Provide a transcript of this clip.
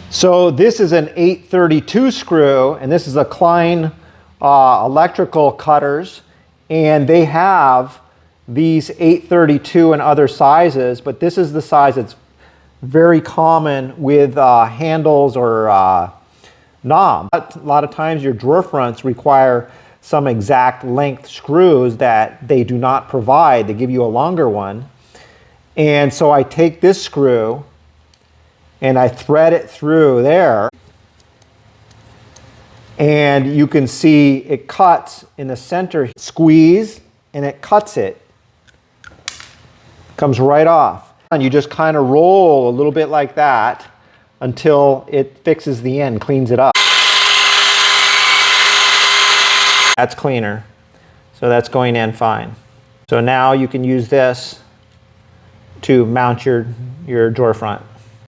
So this is an 832 screw, and this is a Klein electrical cutters, and they have these 832 and other sizes, but this is the size that's very common with handles or knobs. A lot of times your drawer fronts require some exact length screws that they do not provide. They give you a longer one. And so I take this screw and I thread it through there. And you can see it cuts in the center. Squeeze and it cuts it. Comes right off. And you just kind of roll a little bit like that until it fixes the end, cleans it up. That's cleaner. So that's going in fine. So now you can use this to mount your drawer front.